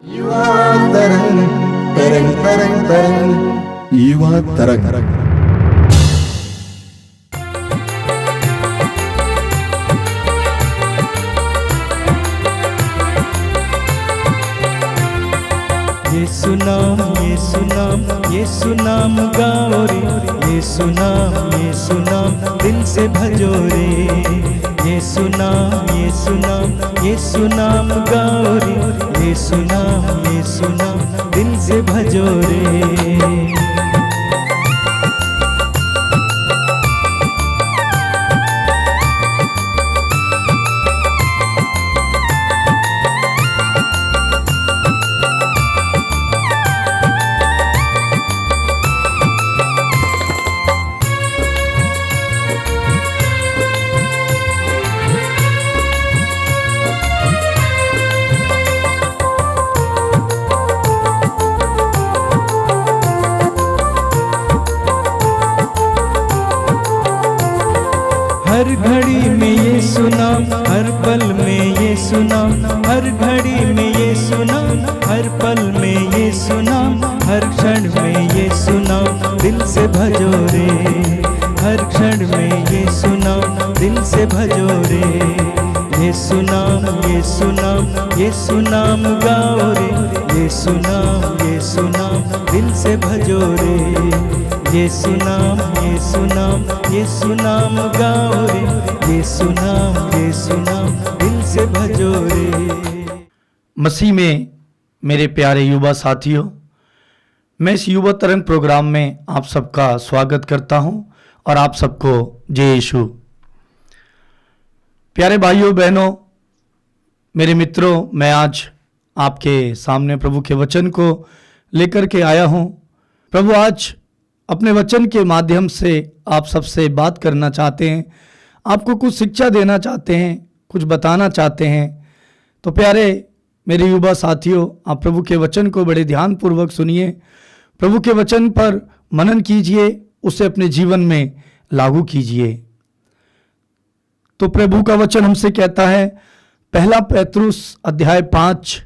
युवा तरंग तरंग तरंग तरंग युवा तरंग। यीशु नाम यीशु नाम यीशु नाम गाओ रे, यीशु नाम दिल से भजो रे। यीशु नाम यीशु नाम गाओ रे, यीशु नाम दिल से भजो रे। हर घड़ी में ये सुना, हर पल में ये सुना, हर घड़ी में ये सुना, हर पल में ये सुना, हर क्षण में ये सुना, दिल से भजो रे। हर क्षण में ये सुना, दिल से भजो रे। यीशु नाम यीशु नाम गाओ रे, यीशु नाम दिल से भजो रे। यीशु नाम यीशु नाम गाओ रे, यीशु नाम दिल से भजो रे। मसीह में मेरे प्यारे युवा साथियों, मैं इस युवा तरंग प्रोग्राम में आप सबका स्वागत करता हूं और आप सबको जय यीशु। प्यारे भाइयों बहनों, मेरे मित्रों, मैं आज आपके सामने प्रभु के वचन को लेकर के आया हूं। प्रभु आज अपने वचन के माध्यम से आप सबसे बात करना चाहते हैं, आपको कुछ शिक्षा देना चाहते हैं, कुछ बताना चाहते हैं। तो प्यारे मेरे युवा साथियों, आप प्रभु के वचन को बड़े ध्यानपूर्वक सुनिए, प्रभु के वचन पर मनन कीजिए, उसे अपने जीवन में लागू कीजिए। तो प्रभु का वचन हमसे कहता है, पहला पेतरुस अध्याय 5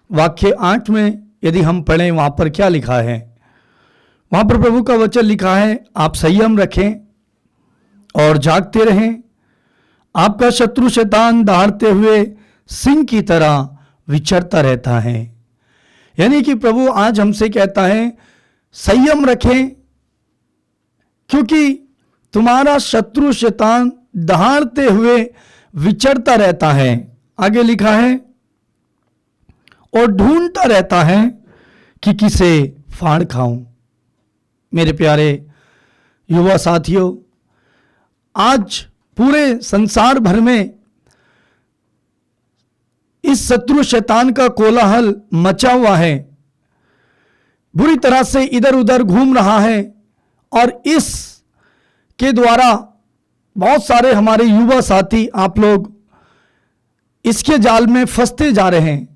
वाक्य 8 में यदि हम पढ़ें, वहाँ पर क्या लिखा है? वहाँ पर प्रभु का वचन लिखा है, आप संयम रखें और जागते रहें। आपका शत्रु शैतान दहाड़ते हुए सिंह की तरह विचरता रहता है। यानी कि प्रभु आज हमसे कहता है, संयम रखें, क्योंकि तुम्हारा शत्रु शैतान दहाड़ते हुए विचरता रहता है। आगे लिखा है, और ढूंढता रहता है कि किसे फाड़ खाऊं। मेरे प्यारे युवा साथियों, आज पूरे संसार भर में इस शत्रु शैतान का कोलाहल मचा हुआ है, बुरी तरह से इधर उधर घूम रहा है और इस के द्वारा बहुत सारे हमारे युवा साथी, आप लोग इसके जाल में फंसते जा रहे हैं।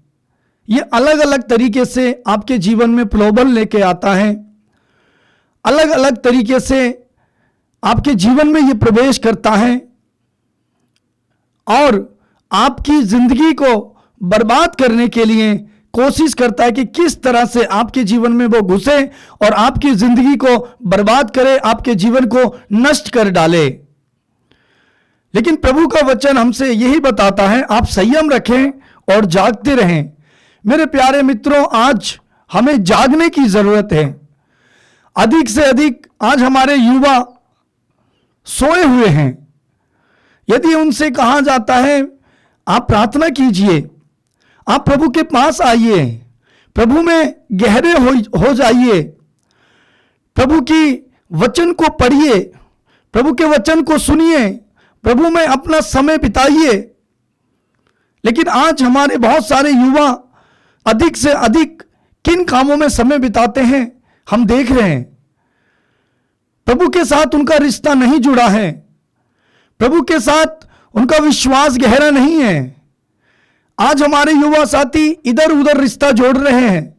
ये अलग अलग तरीके से आपके जीवन में प्रलोभन लेके आता है, अलग अलग तरीके से आपके जीवन में ये प्रवेश करता है और आपकी जिंदगी को बर्बाद करने के लिए कोशिश करता है कि किस तरह से आपके जीवन में वो घुसे और आपकी जिंदगी को बर्बाद करे, आपके जीवन को नष्ट कर डाले। लेकिन प्रभु का वचन हमसे यही बताता है, आप संयम रखें और जागते रहें। मेरे प्यारे मित्रों, आज हमें जागने की जरूरत है। अधिक से अधिक आज हमारे युवा सोए हुए हैं। यदि उनसे कहा जाता है, आप प्रार्थना कीजिए, आप प्रभु के पास आइए, प्रभु में गहरे हो जाइए, प्रभु की वचन को पढ़िए, प्रभु के वचन को सुनिए, प्रभु में अपना समय बिताइए। लेकिन आज हमारे बहुत सारे युवा अधिक से अधिक किन कामों में समय बिताते हैं हम देख रहे हैं। प्रभु के साथ उनका रिश्ता नहीं जुड़ा है, प्रभु के साथ उनका विश्वास गहरा नहीं है। आज हमारे युवा साथी इधर उधर रिश्ता जोड़ रहे हैं,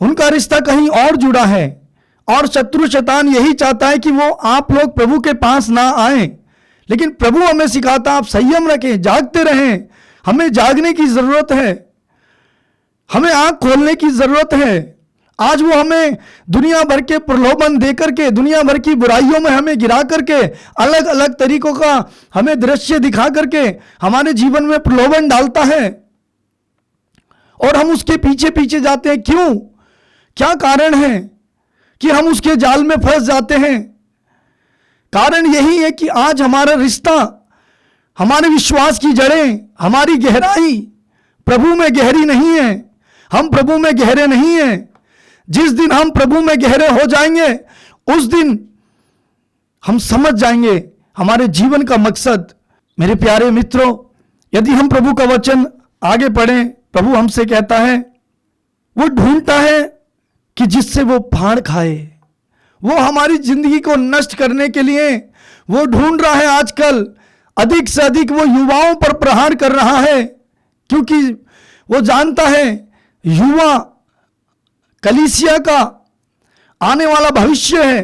उनका रिश्ता कहीं और जुड़ा है और शत्रु शैतान यही चाहता है कि वो आप लोग प्रभु के पास ना आए। लेकिन प्रभु हमें सिखाता, आप संयम रखें, जागते रहें। हमें जागने की जरूरत है। हमें आंख खोलने की जरूरत है। आज वो हमें दुनिया भर के प्रलोभन दे करके, दुनिया भर की बुराइयों में हमें गिरा करके, अलग अलग तरीकों का हमें दृश्य दिखा करके हमारे जीवन में प्रलोभन डालता है और हम उसके पीछे पीछे जाते हैं। क्यों? क्या कारण है कि हम उसके जाल में फंस जाते हैं? कारण यही है कि आज हमारा रिश्ता, हमारे विश्वास की जड़ें, हमारी गहराई प्रभु में गहरी नहीं है। हम प्रभु में गहरे नहीं हैं। जिस दिन हम प्रभु में गहरे हो जाएंगे उस दिन हम समझ जाएंगे हमारे जीवन का मकसद। मेरे प्यारे मित्रों, यदि हम प्रभु का वचन आगे पढ़ें, प्रभु हमसे कहता है, वो ढूंढता है कि जिससे वो फाड़ खाए। वो हमारी जिंदगी को नष्ट करने के लिए वो ढूंढ रहा है। आजकल अधिक से अधिक वो युवाओं पर प्रहार कर रहा है, क्योंकि वो जानता है युवा कलीसिया का आने वाला भविष्य है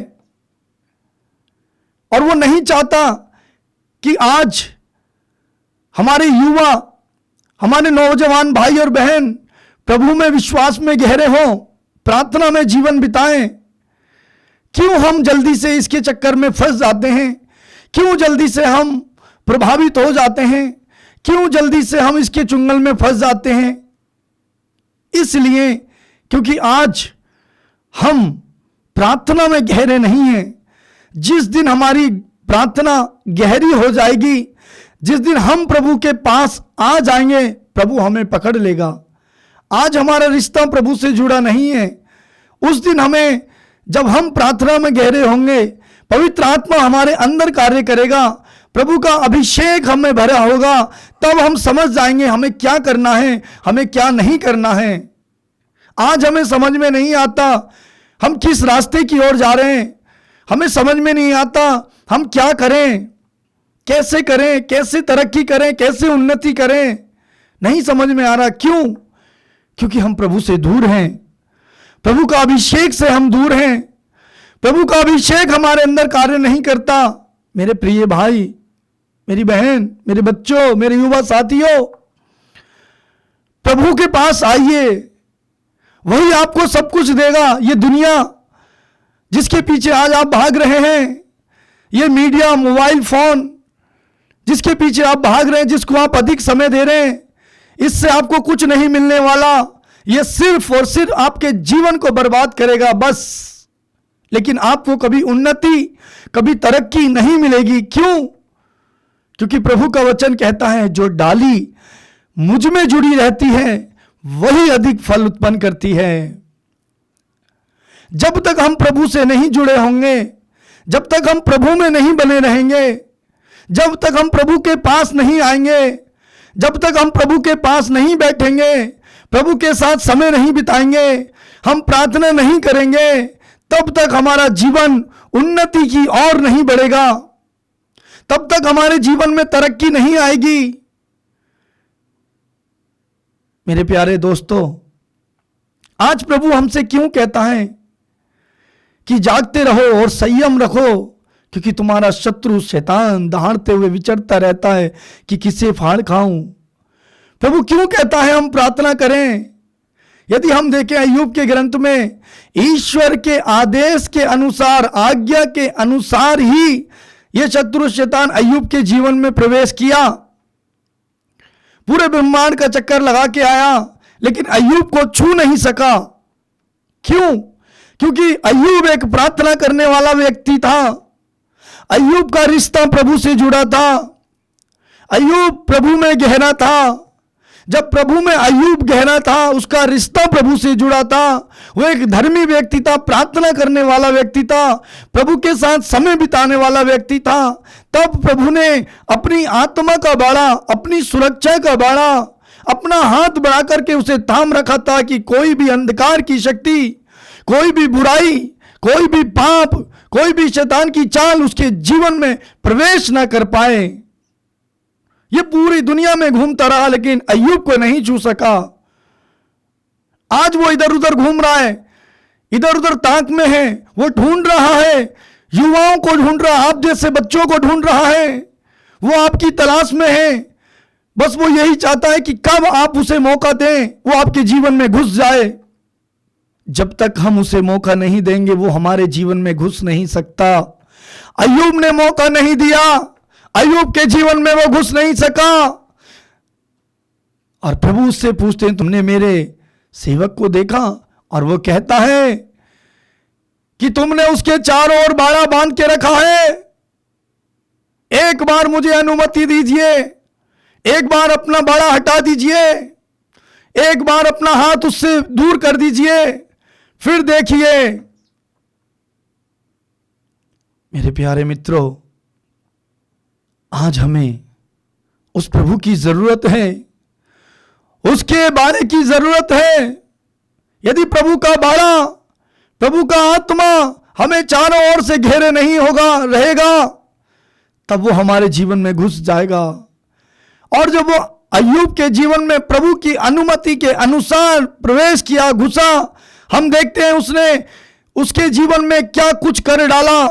और वो नहीं चाहता कि आज हमारे युवा, हमारे नौजवान भाई और बहन प्रभु में विश्वास में गहरे हों, प्रार्थना में जीवन बिताएं। क्यों हम जल्दी से इसके चक्कर में फंस जाते हैं? क्यों जल्दी से हम प्रभावित हो जाते हैं? क्यों जल्दी से हम इसके चुंगल में फंस जाते हैं? इसलिए क्योंकि आज हम प्रार्थना में गहरे नहीं हैं। जिस दिन हमारी प्रार्थना गहरी हो जाएगी, जिस दिन हम प्रभु के पास आ जाएंगे, प्रभु हमें पकड़ लेगा। आज हमारा रिश्ता प्रभु से जुड़ा नहीं है। उस दिन हमें, जब हम प्रार्थना में गहरे होंगे, पवित्र आत्मा हमारे अंदर कार्य करेगा, प्रभु का अभिषेक हमें भरा होगा, तब हम समझ जाएंगे हमें क्या करना है, हमें क्या नहीं करना है। आज हमें समझ में नहीं आता हम किस रास्ते की ओर जा रहे हैं। हमें समझ में नहीं आता हम क्या करें, कैसे करें, कैसे तरक्की करें, कैसे उन्नति करें, नहीं समझ में आ रहा। क्यों? क्योंकि हम प्रभु से दूर हैं। प्रभु का अभिषेक से हम दूर हैं। प्रभु का अभिषेक हमारे अंदर कार्य नहीं करता। मेरे प्रिय भाई, मेरी बहन, मेरे बच्चों, मेरे युवा साथियों, प्रभु के पास आइए, वही आपको सब कुछ देगा। ये दुनिया जिसके पीछे आज आप भाग रहे हैं, ये मीडिया, मोबाइल फोन जिसके पीछे आप भाग रहे हैं, जिसको आप अधिक समय दे रहे हैं, इससे आपको कुछ नहीं मिलने वाला। ये सिर्फ और सिर्फ आपके जीवन को बर्बाद करेगा, बस। लेकिन आपको कभी उन्नति, कभी तरक्की नहीं मिलेगी। क्यों? क्योंकि प्रभु का वचन कहता है, जो डाली मुझ में जुड़ी रहती है वही अधिक फल उत्पन्न करती है। जब तक हम प्रभु से नहीं जुड़े होंगे, जब तक हम प्रभु में नहीं बने रहेंगे, जब तक हम प्रभु के पास नहीं आएंगे, जब तक हम प्रभु के पास नहीं बैठेंगे, प्रभु के साथ समय नहीं बिताएंगे, हम प्रार्थना नहीं करेंगे, तब तक हमारा जीवन उन्नति की ओर नहीं बढ़ेगा। तब तक हमारे जीवन में तरक्की नहीं आएगी। मेरे प्यारे दोस्तों, आज प्रभु हमसे क्यों कहता है कि जागते रहो और संयम रखो, क्योंकि तुम्हारा शत्रु शैतान दहाड़ते हुए विचरता रहता है कि किसे फाड़ खाऊं। प्रभु क्यों कहता है हम प्रार्थना करें? यदि हम देखें अय्यूब के ग्रंथ में, ईश्वर के आदेश के अनुसार, आज्ञा के अनुसार ही यह शत्रु शैतान अय्यूब के जीवन में प्रवेश किया। पूरे ब्रह्मांड का चक्कर लगा के आया, लेकिन अय्यूब को छू नहीं सका। क्यों? क्योंकि अय्यूब एक प्रार्थना करने वाला व्यक्ति था। अय्यूब का रिश्ता प्रभु से जुड़ा था। अय्यूब प्रभु में गहरा था। जब प्रभु में अय्यूब गहरा था, उसका रिश्ता प्रभु से जुड़ा था, वो एक धर्मी व्यक्ति था, प्रार्थना करने वाला व्यक्ति था, प्रभु के साथ समय बिताने वाला व्यक्ति था। तब प्रभु ने अपनी आत्मा का बाड़ा, अपनी सुरक्षा का बाड़ा, अपना हाथ बढ़ा करके उसे थाम रखा था कि कोई भी अंधकार की शक्ति, कोई भी बुराई, कोई भी पाप, कोई भी शैतान की चाल उसके जीवन में प्रवेश ना कर पाए। ये पूरी दुनिया में घूमता रहा, लेकिन अय्यूब को नहीं छू सका। आज वो इधर उधर घूम रहा है, इधर उधर ताक में है, वो ढूंढ रहा है, युवाओं को ढूंढ रहा, आप जैसे बच्चों को ढूंढ रहा है, वो आपकी तलाश में है। बस वो यही चाहता है कि कब आप उसे मौका दें, वो आपके जीवन में घुस जाए। जब तक हम उसे मौका नहीं देंगे वो हमारे जीवन में घुस नहीं सकता। अय्यूब ने मौका नहीं दिया, अय्यूब के जीवन में वो घुस नहीं सका। और प्रभु उससे पूछते हैं, तुमने मेरे सेवक को देखा? और वो कहता है कि तुमने उसके चारों ओर बाड़ा बांध के रखा है। एक बार मुझे अनुमति दीजिए, एक बार अपना बाड़ा हटा दीजिए, एक बार अपना हाथ उससे दूर कर दीजिए, फिर देखिए। मेरे प्यारे मित्रों, आज हमें उस प्रभु की जरूरत है, उसके बारे की जरूरत है। यदि प्रभु का बाड़ा, प्रभु का आत्मा हमें चारों ओर से घेरे नहीं होगा रहेगा, तब वो हमारे जीवन में घुस जाएगा। और जब वो अय्यूब के जीवन में प्रभु की अनुमति के अनुसार प्रवेश किया, घुसा, हम देखते हैं उसने उसके जीवन में क्या कुछ कर डाला।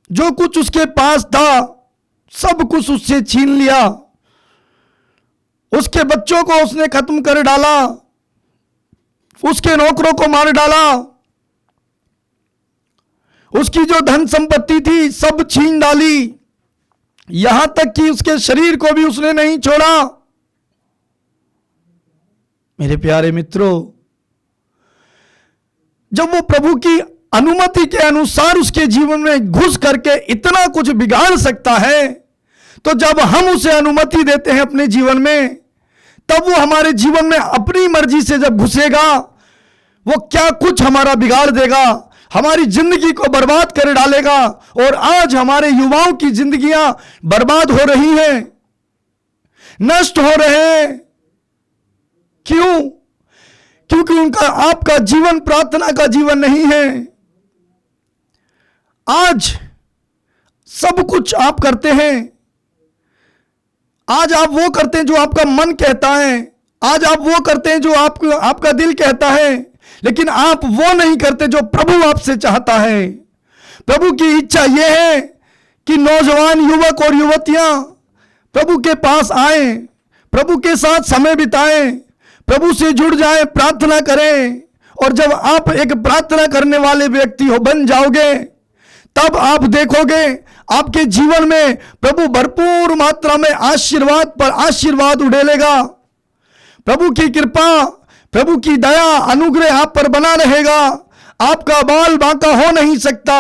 जो कुछ उसके पास था सब कुछ उससे छीन लिया। उसके बच्चों को उसने खत्म कर डाला, उसके नौकरों को मार डाला, उसकी जो धन संपत्ति थी सब छीन डाली, यहां तक कि उसके शरीर को भी उसने नहीं छोड़ा। मेरे प्यारे मित्रों, जब वो प्रभु की अनुमति के अनुसार उसके जीवन में घुस करके इतना कुछ बिगाड़ सकता है, तो जब हम उसे अनुमति देते हैं अपने जीवन में, तब वो हमारे जीवन में अपनी मर्जी से जब घुसेगा, वो क्या कुछ हमारा बिगाड़ देगा, हमारी जिंदगी को बर्बाद कर डालेगा। और आज हमारे युवाओं की जिंदगियां बर्बाद हो रही हैं, नष्ट हो रहे हैं। क्यों? क्योंकि उनका आपका जीवन प्रार्थना का जीवन नहीं है। आज सब कुछ आप करते हैं, आज आप वो करते हैं जो आपका मन कहता है, आज आप वो करते हैं जो आपका दिल कहता है, लेकिन आप वो नहीं करते जो प्रभु आपसे चाहता है। प्रभु की इच्छा यह है कि नौजवान युवक और युवतियां प्रभु के पास आए, प्रभु के साथ समय बिताएं, प्रभु से जुड़ जाएं, प्रार्थना करें। और जब आप एक प्रार्थना करने वाले व्यक्ति हो बन जाओगे, तब आप देखोगे आपके जीवन में प्रभु भरपूर मात्रा में आशीर्वाद पर आशीर्वाद उड़ेलेगा। प्रभु की कृपा, प्रभु की दया, अनुग्रह आप पर बना रहेगा। आपका बाल बांका हो नहीं सकता।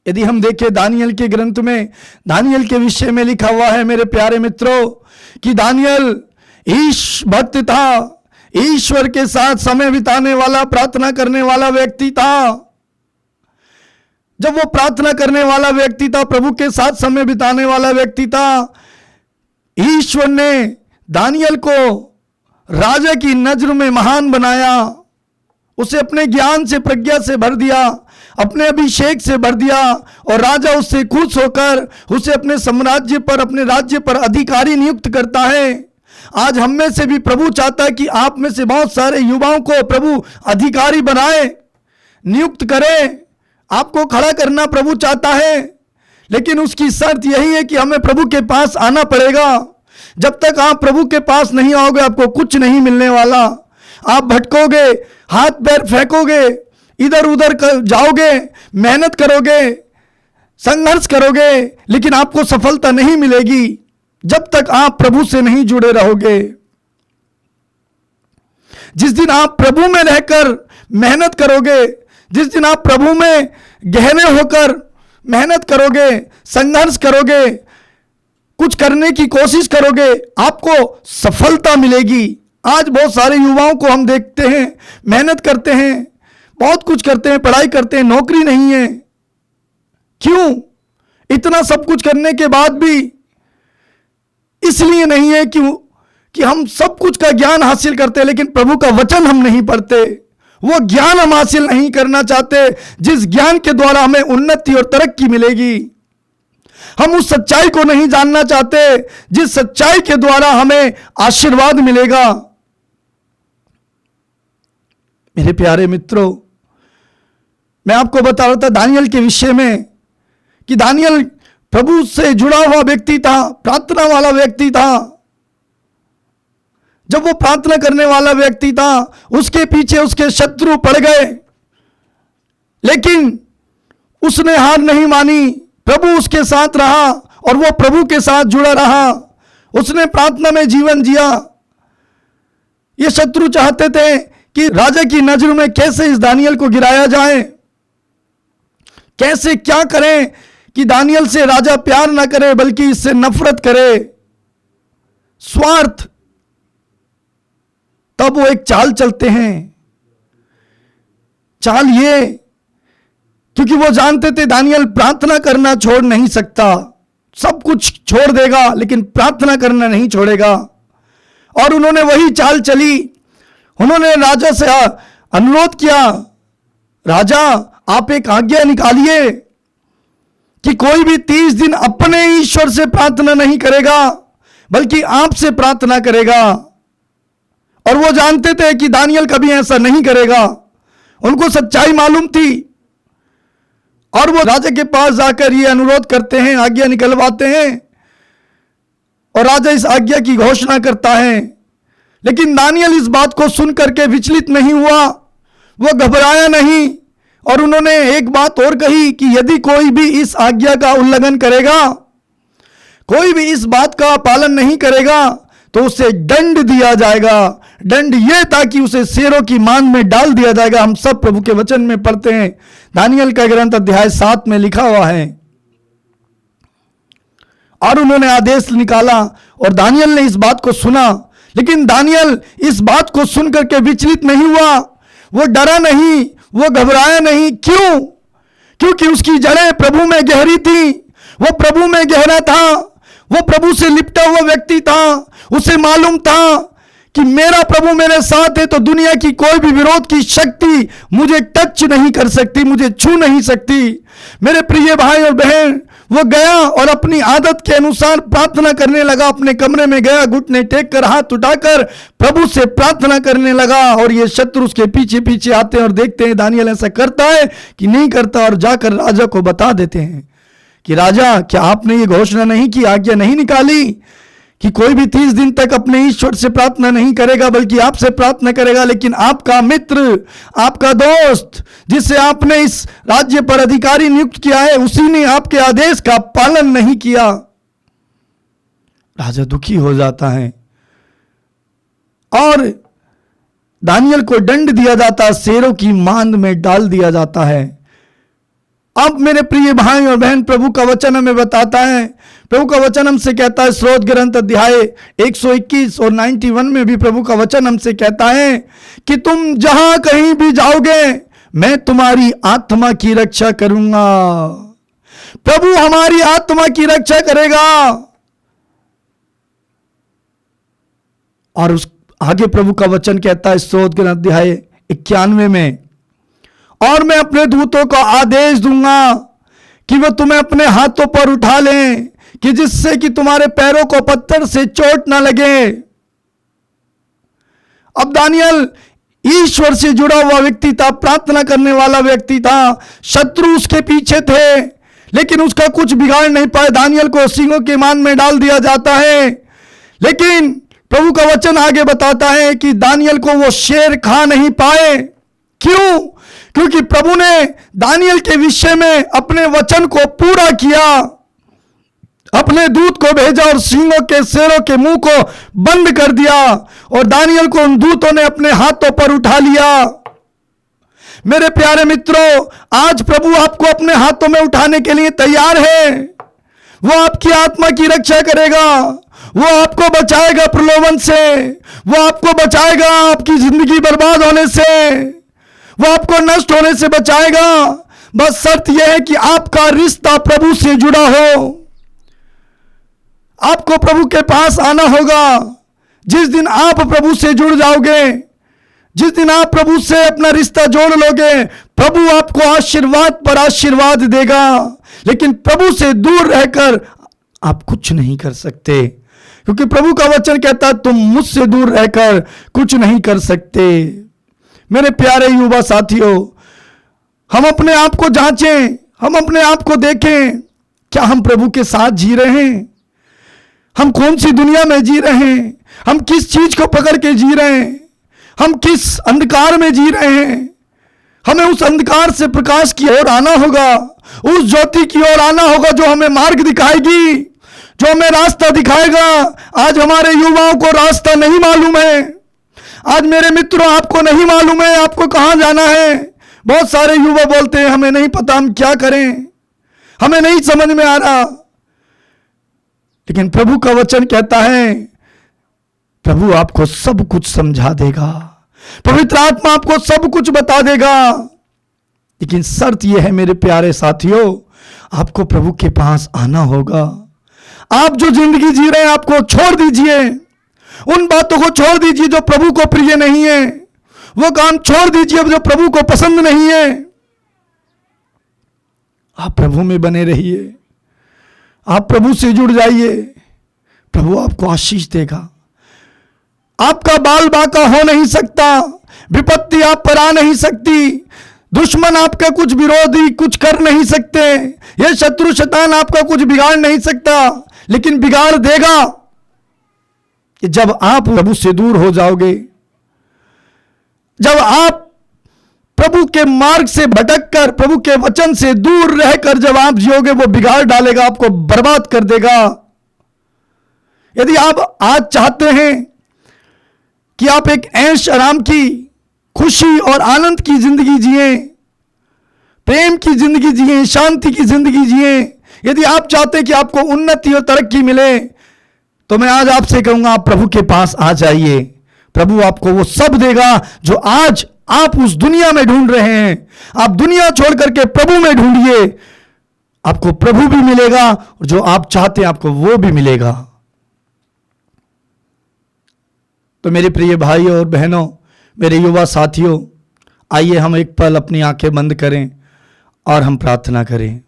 यदि हम देखें दानियल के ग्रंथ में, दानियल के विषय में लिखा हुआ है मेरे प्यारे मित्रों, कि दानियल भक्त था, ईश्वर के साथ समय बिताने वाला, प्रार्थना करने वाला व्यक्ति था। जब वो प्रार्थना करने वाला व्यक्ति था, प्रभु के साथ समय बिताने वाला व्यक्ति था, ईश्वर ने दानियल को राजा की नजर में महान बनाया। उसे अपने ज्ञान से, प्रज्ञा से भर दिया, अपने अभिषेक से भर दिया, और राजा उससे खुश होकर उसे अपने साम्राज्य पर, अपने राज्य पर अधिकारी नियुक्त करता है। आज हम में से भी प्रभु चाहता है कि आप में से बहुत सारे युवाओं को प्रभु अधिकारी बनाए, नियुक्त करे। आपको खड़ा करना प्रभु चाहता है, लेकिन उसकी शर्त यही है कि हमें प्रभु के पास आना पड़ेगा। जब तक आप प्रभु के पास नहीं आओगे, आपको कुछ नहीं मिलने वाला। आप भटकोगे, हाथ पैर फेंकोगे, इधर उधर जाओगे, मेहनत करोगे, संघर्ष करोगे, लेकिन आपको सफलता नहीं मिलेगी जब तक आप प्रभु से नहीं जुड़े रहोगे। जिस दिन आप प्रभु में रहकर मेहनत करोगे, जिस दिन आप प्रभु में गहरे होकर मेहनत करोगे, संघर्ष करोगे, कुछ करने की कोशिश करोगे, आपको सफलता मिलेगी। आज बहुत सारे युवाओं को हम देखते हैं, मेहनत करते हैं, बहुत कुछ करते हैं, पढ़ाई करते हैं, नौकरी नहीं है। क्यों? इतना सब कुछ करने के बाद भी इसलिए नहीं है कि हम सब कुछ का ज्ञान हासिल करते हैं, लेकिन प्रभु का वचन हम नहीं पढ़ते। वो ज्ञान हम हासिल नहीं करना चाहते जिस ज्ञान के द्वारा हमें उन्नति और तरक्की मिलेगी। हम उस सच्चाई को नहीं जानना चाहते जिस सच्चाई के द्वारा हमें आशीर्वाद मिलेगा। मेरे प्यारे मित्रों, मैं आपको बता रहा था दानियल के विषय में कि दानियल प्रभु से जुड़ा हुआ व्यक्ति था, प्रार्थना वाला व्यक्ति था। जब वो प्रार्थना करने वाला व्यक्ति था, उसके पीछे उसके शत्रु पड़ गए, लेकिन उसने हार नहीं मानी। प्रभु उसके साथ रहा और वो प्रभु के साथ जुड़ा रहा। उसने प्रार्थना में जीवन जिया। ये शत्रु चाहते थे कि राजा की नजर में कैसे इस दानियल को गिराया जाए, कैसे क्या करें कि दानियल से राजा प्यार ना करे बल्कि इससे नफरत करे। स्वार्थ। तब वो एक चाल चलते हैं। चाल ये, क्योंकि वो जानते थे दानियल प्रार्थना करना छोड़ नहीं सकता। सब कुछ छोड़ देगा लेकिन प्रार्थना करना नहीं छोड़ेगा। और उन्होंने वही चाल चली। उन्होंने राजा से अनुरोध किया, राजा आप एक आज्ञा निकालिए कि कोई भी 30 दिन अपने ईश्वर से प्रार्थना नहीं करेगा बल्कि आपसे प्रार्थना करेगा। और वो जानते थे कि दानियल कभी ऐसा नहीं करेगा। उनको सच्चाई मालूम थी। और वो राजा के पास जाकर ये अनुरोध करते हैं, आज्ञा निकलवाते हैं, और राजा इस आज्ञा की घोषणा करता है। लेकिन दानियल इस बात को सुन करके विचलित नहीं हुआ, वो घबराया नहीं। और उन्होंने एक बात और कही कि यदि कोई भी इस आज्ञा का उल्लंघन करेगा, कोई भी इस बात का पालन नहीं करेगा तो उसे दंड दिया जाएगा। दंड यह था कि उसे शेरों की मान में डाल दिया जाएगा। हम सब प्रभु के वचन में पढ़ते हैं, दानियल का ग्रंथ अध्याय 7 में लिखा हुआ है। और उन्होंने आदेश निकाला और दानियल ने इस बात को सुना। लेकिन दानियल इस बात को सुनकर के विचलित नहीं हुआ, वो डरा नहीं, वो घबराया नहीं। क्यों? क्योंकि उसकी जड़ें प्रभु में गहरी थी। वो प्रभु में गहरा था, वो प्रभु से लिपटा हुआ व्यक्ति था। उसे मालूम था कि मेरा प्रभु मेरे साथ है तो दुनिया की कोई भी विरोध की शक्ति मुझे टच नहीं कर सकती, मुझे छू नहीं सकती। मेरे प्रिय भाई और बहन, वो गया और अपनी आदत के अनुसार प्रार्थना करने लगा। अपने कमरे में गया, घुटने टेक कर हाथ उठाकर प्रभु से प्रार्थना करने लगा। और ये शत्रु उसके पीछे पीछे आते हैं और देखते हैं दानियल ऐसा करता है कि नहीं करता, और जाकर राजा को बता देते हैं कि राजा, क्या आपने ये घोषणा नहीं की, आज्ञा नहीं निकाली कि कोई भी 30 दिन तक अपने ईश्वर से प्रार्थना नहीं करेगा बल्कि आपसे प्रार्थना करेगा? लेकिन आपका मित्र, आपका दोस्त, जिसे आपने इस राज्य पर अधिकारी नियुक्त किया है, उसी ने आपके आदेश का पालन नहीं किया। राजा दुखी हो जाता है और दानियल को दंड दिया जाता, शेरों की मांद में डाल दिया जाता है। अब मेरे प्रिय भाई और बहन, प्रभु का वचन हमें बताता है, प्रभु का वचन हमसे कहता है, स्रोत ग्रंथ अध्याय 121 और 91 में भी प्रभु का वचन हमसे कहता है कि तुम जहां कहीं भी जाओगे मैं तुम्हारी आत्मा की रक्षा करूंगा। प्रभु हमारी आत्मा की रक्षा करेगा। और उस आगे प्रभु का वचन कहता है, स्रोत ग्रंथ अध्याय 91 में, और मैं अपने दूतों को आदेश दूंगा कि वह तुम्हें अपने हाथों पर उठा लें, कि जिससे कि तुम्हारे पैरों को पत्थर से चोट ना लगे। अब दानियल ईश्वर से जुड़ा हुआ व्यक्ति था, प्रार्थना करने वाला व्यक्ति था। शत्रु उसके पीछे थे लेकिन उसका कुछ बिगाड़ नहीं पाए। दानियल को सिंहों के मान में डाल दिया जाता है। लेकिन प्रभु का वचन आगे बताता है कि दानियल को वो शेर खा नहीं पाए। क्यों? क्योंकि प्रभु ने दानियल के विषय में अपने वचन को पूरा किया। अपने दूत को भेजा और सिंहों के शेरों के मुंह को बंद कर दिया, और दानियल को उन दूतों ने अपने हाथों पर उठा लिया। मेरे प्यारे मित्रों, आज प्रभु आपको अपने हाथों में उठाने के लिए तैयार है। वो आपकी आत्मा की रक्षा करेगा, वो आपको बचाएगा प्रलोभन से, वो आपको बचाएगा आपकी जिंदगी बर्बाद होने से, वो आपको नष्ट होने से बचाएगा। बस शर्त यह है कि आपका रिश्ता प्रभु से जुड़ा हो। आपको प्रभु के पास आना होगा। जिस दिन आप प्रभु से जुड़ जाओगे, जिस दिन आप प्रभु से अपना रिश्ता जोड़ लोगे, प्रभु आपको आशीर्वाद पर आशीर्वाद देगा। लेकिन प्रभु से दूर रहकर आप कुछ नहीं कर सकते, क्योंकि प्रभु का वचन कहता है तुम मुझसे दूर रहकर कुछ नहीं कर सकते। मेरे प्यारे युवा साथियों, हम अपने आप को जांचें, हम अपने आप को देखें क्या हम प्रभु के साथ जी रहे हैं? हम कौन सी दुनिया में जी रहे हैं? हम किस चीज को पकड़ के जी रहे हैं? हम किस अंधकार में जी रहे हैं? हमें उस अंधकार से प्रकाश की ओर आना होगा, उस ज्योति की ओर आना होगा जो हमें मार्ग दिखाएगी, जो हमें रास्ता दिखाएगा। आज हमारे युवाओं को रास्ता नहीं मालूम है। आज मेरे मित्रों, आपको नहीं मालूम है आपको कहां जाना है। बहुत सारे युवा बोलते हैं हमें नहीं पता हम क्या करें, हमें नहीं समझ में आ रहा। लेकिन प्रभु का वचन कहता है प्रभु आपको सब कुछ समझा देगा, पवित्र आत्मा आपको सब कुछ बता देगा। लेकिन शर्त यह है मेरे प्यारे साथियों, आपको प्रभु के पास आना होगा। आप जो जिंदगी जी रहे हैं आपको छोड़ दीजिए, उन बातों को छोड़ दीजिए जो प्रभु को प्रिय नहीं है, वो काम छोड़ दीजिए जो प्रभु को पसंद नहीं है। आप प्रभु में बने रहिए, आप प्रभु से जुड़ जाइए, प्रभु आपको आशीष देगा। आपका बाल बाका हो नहीं सकता, विपत्ति आप पर आ नहीं सकती, दुश्मन आपका कुछ विरोधी कुछ कर नहीं सकते, ये शत्रु शैतान आपका कुछ बिगाड़ नहीं सकता। लेकिन बिगाड़ देगा कि जब आप प्रभु से दूर हो जाओगे, जब आप प्रभु के मार्ग से भटक कर प्रभु के वचन से दूर रहकर जब आप जियोगे, वो बिगाड़ डालेगा, आपको बर्बाद कर देगा। यदि आप आज चाहते हैं कि आप एक ऐश आराम की, खुशी और आनंद की जिंदगी जिए, प्रेम की जिंदगी जिए, शांति की जिंदगी जिए, यदि आप चाहते हैं कि आपको उन्नति और तरक्की मिले, तो मैं आज आपसे कहूंगा आप प्रभु के पास आ जाइए। प्रभु आपको वो सब देगा जो आज आप उस दुनिया में ढूंढ रहे हैं। आप दुनिया छोड़ करके प्रभु में ढूंढिए, आपको प्रभु भी मिलेगा और जो आप चाहते हैं आपको वो भी मिलेगा। तो मेरे प्रिय भाई और बहनों, मेरे युवा साथियों, आइए हम एक पल अपनी आंखें बंद करें और हम प्रार्थना करें।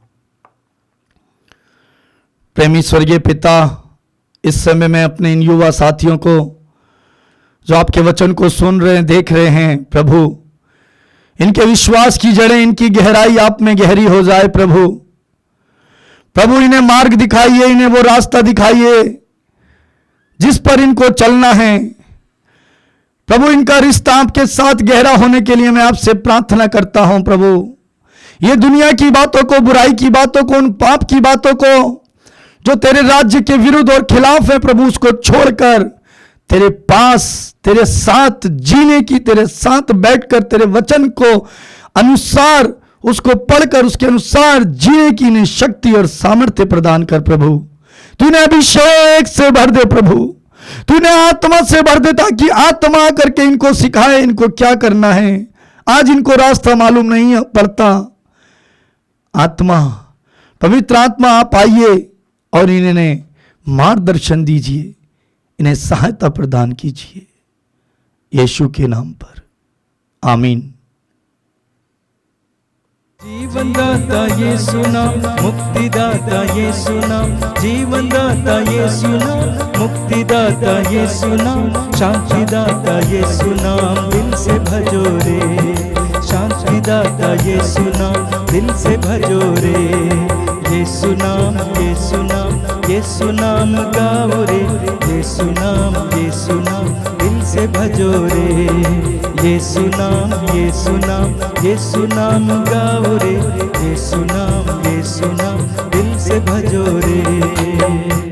प्रेमी स्वर्गीय पिता, इस समय मैं अपने इन युवा साथियों को जो आपके वचन को सुन रहे हैं, देख रहे हैं, प्रभु इनके विश्वास की जड़ें, इनकी गहराई आप में गहरी हो जाए। प्रभु प्रभु इन्हें मार्ग दिखाइए, इन्हें वो रास्ता दिखाइए जिस पर इनको चलना है। प्रभु इनका रिश्ता आपके साथ गहरा होने के लिए मैं आपसे प्रार्थना करता हूं। प्रभु ये दुनिया की बातों को, बुराई की बातों को, उन पाप की बातों को जो तेरे राज्य के विरुद्ध और खिलाफ है, प्रभु उसको छोड़कर तेरे पास, तेरे साथ जीने की, तेरे साथ बैठकर तेरे वचन को अनुसार, उसको पढ़कर उसके अनुसार जीने की इन्हें शक्ति और सामर्थ्य प्रदान कर। प्रभु तूने अभिषेक से भर दे, प्रभु तूने आत्मा से भर दे, ताकि आत्मा करके इनको सिखाए इनको क्या करना है। आज इनको रास्ता मालूम नहीं पड़ता। आत्मा, पवित्र आत्मा आप आइए और इन्हें मार्गदर्शन दीजिए, इन्हें सहायता प्रदान कीजिए, यीशु के नाम पर, आमीन। जीवन दाता यीशु नाम, मुक्ति दाता यीशु नाम, जीवन दाता यीशु नाम, मुक्ति दाता यीशु नाम, शांति दाता यीशु नाम, दिल से भजो रे, शांति दाता यीशु नाम, दिल से भजो रे। यीशु नाम, यीशु नाम, यीशु नाम गाओ रे, यीशु नाम, यीशु नाम, दिल से भजो रे। यीशु नाम, यीशु नाम, यीशु नाम गाओ रे, यीशु नाम, यीशु नाम, दिल से भजो रे।